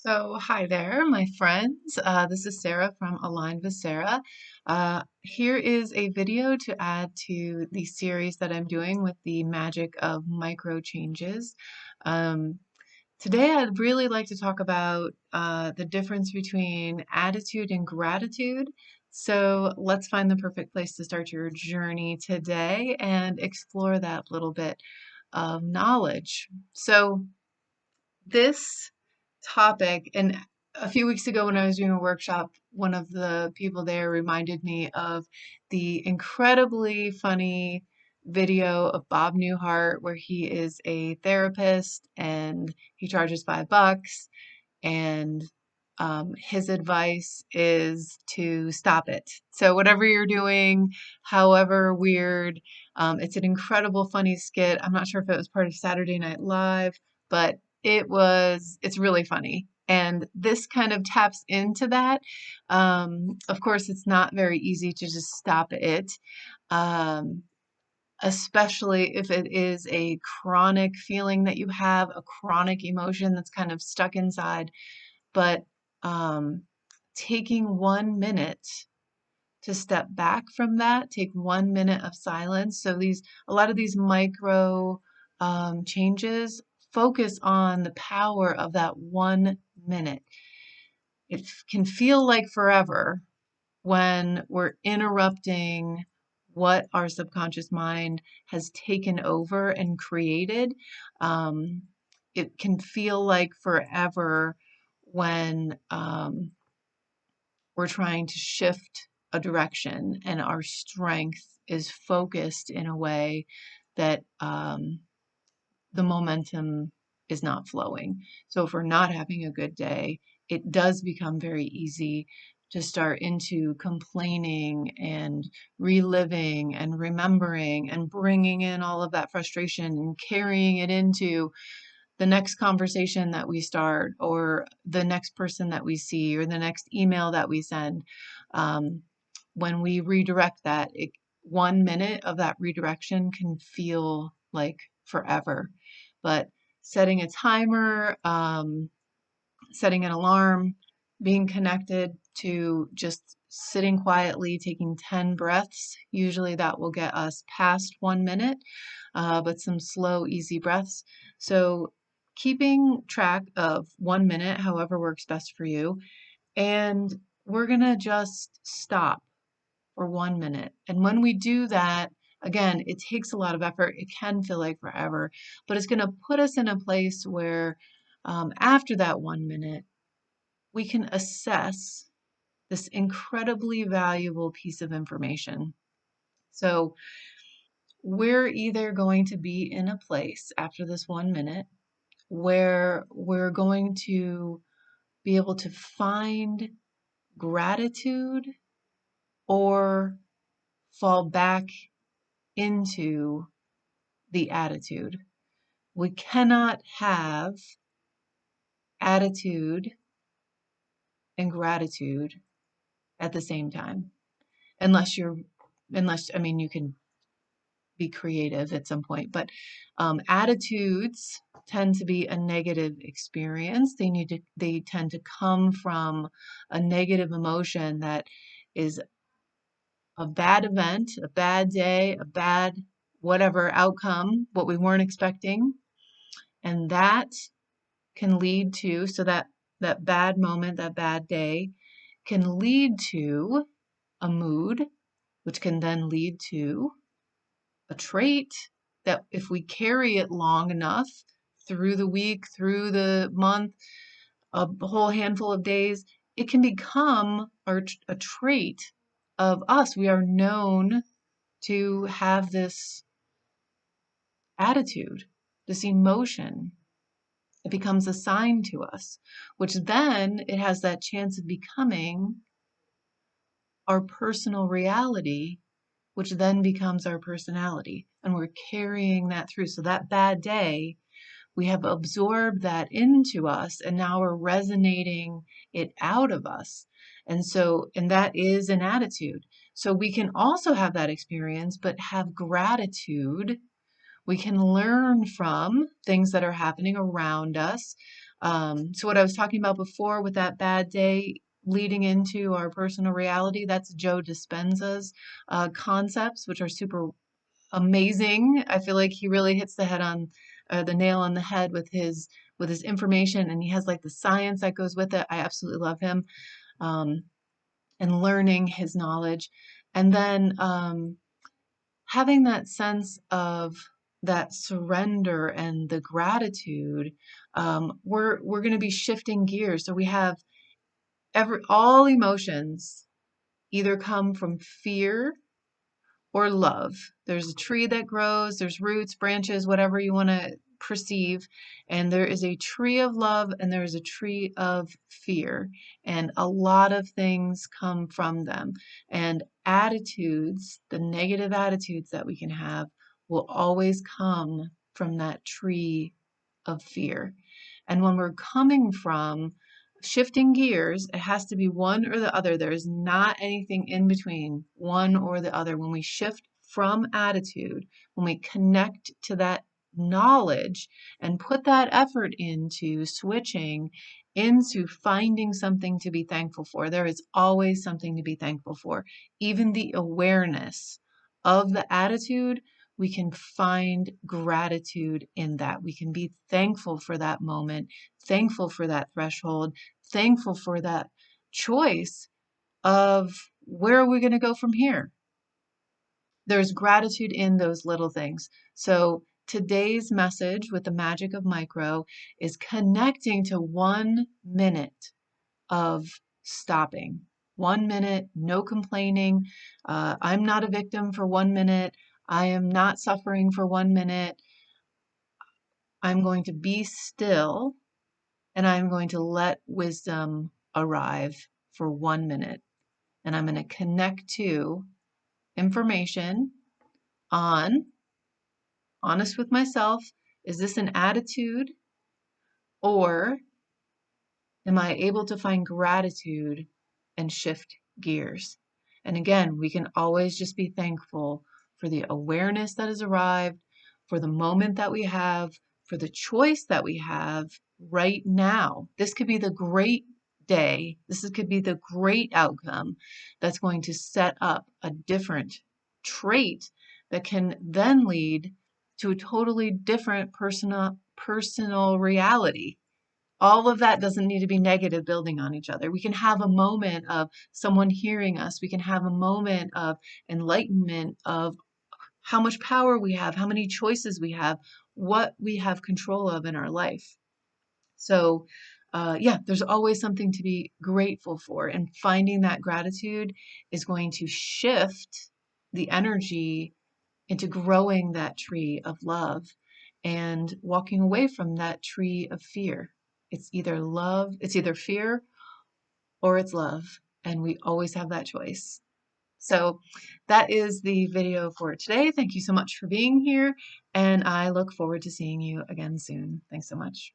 So, hi there, my friends. This is Sarah from Aligned with Sarah. Here is a video to add to the series that I'm doing with the magic of micro changes. Um, Today, I'd really like to talk about the difference between attitude and gratitude. So, let's find the perfect place to start your journey today and explore that little bit of knowledge. So, this topic, and a few weeks ago when I was doing a workshop, one of the people there reminded me of the incredibly funny video of Bob Newhart where he is a therapist and he charges $5 and his advice is to stop it. So whatever you're doing, however weird, it's an incredible funny skit. I'm not sure if it was part of Saturday Night Live, but it's really funny. And this kind of taps into that. Of course, it's not very easy to just stop it. Um, Especially if it is a chronic feeling that you have, a chronic emotion that's kind of stuck inside. But um, taking 1 minute to step back from that, take 1 minute of silence. So a lot of these micro changes focus on the power of that 1 minute. It can feel like forever when we're interrupting what our subconscious mind has taken over and created. Um, it can feel like forever when we're trying to shift a direction and our strength is focused in a way that the momentum is not flowing. So if we're not having a good day, it does become very easy to start into complaining and reliving and remembering and bringing in all of that frustration and carrying it into the next conversation that we start or the next person that we see or the next email that we send. Um, when we redirect that, 1 minute of that redirection can feel like forever. But setting a timer, setting an alarm, being connected to just sitting quietly, taking 10 breaths, usually that will get us past 1 minute, but some slow, easy breaths. So keeping track of 1 minute, however works best for you, and we're going to just stop for 1 minute. And when we do that, again, it takes a lot of effort. It can feel like forever, but it's going to put us in a place where after that 1 minute, we can assess this incredibly valuable piece of information. So we're either going to be in a place after this 1 minute where we're going to be able to find gratitude or fall back into the attitude. We cannot have attitude and gratitude at the same time unless I mean you can be creative at some point, but attitudes tend to be a negative experience. They tend to come from a negative emotion that is a bad event, a bad day, a bad whatever outcome, what we weren't expecting. And that can lead to, so that bad moment, that bad day can lead to a mood, which can then lead to a trait that if we carry it long enough through the week, through the month, a whole handful of days, it can become a trait of us. We are known to have this attitude, this emotion. It becomes assigned to us, which then it has that chance of becoming our personal reality, which then becomes our personality. And we're carrying that through. So that bad day, we have absorbed that into us and now we're resonating it out of us. And that is an attitude. So we can also have that experience, but have gratitude. We can learn from things that are happening around us. So what I was talking about before with that bad day leading into our personal reality, that's Joe Dispenza's concepts, which are super amazing. I feel like he really hits the nail on the head with his information, and he has like the science that goes with it. I absolutely love him, um, and learning his knowledge, and then having that sense of that surrender and the gratitude. We're going to be shifting gears, so we have all emotions either come from fear or love. There's a tree that grows, there's roots, branches, whatever you want to perceive, and there is a tree of love and there is a tree of fear, and a lot of things come from them. And attitudes, the negative attitudes that we can have, will always come from that tree of fear. And when we're coming from shifting gears, it has to be one or the other. There is not anything in between, one or the other. When we shift from attitude, when we connect to that knowledge and put that effort into switching into finding something to be thankful for, there is always something to be thankful for. Even the awareness of the attitude, we can find gratitude in that. We can be thankful for that moment, thankful for that threshold, thankful for that choice of where are we going to go from here. There's gratitude in those little things. So today's message with the magic of micro is connecting to 1 minute of stopping. 1 minute, no complaining. I'm not a victim for 1 minute. I am not suffering for 1 minute. I'm going to be still and I'm going to let wisdom arrive for 1 minute. And I'm going to connect to information on honest with myself. Is this an attitude, or am I able to find gratitude and shift gears? And again, we can always just be thankful for the awareness that has arrived, for the moment that we have, for the choice that we have right now. This could be the great day. Could be the great outcome that's going to set up a different trait that can then lead to a totally different personal reality. All of that doesn't need to be negative building on each other. We can have a moment of someone hearing us. We can have a moment of enlightenment of how much power we have, how many choices we have, what we have control of in our life. So, yeah, there's always something to be grateful for. And finding that gratitude is going to shift the energy into growing that tree of love and walking away from that tree of fear. It's either love, it's either fear or it's love. And we always have that choice. So that is the video for today. Thank you so much for being here. And I look forward to seeing you again soon. Thanks so much.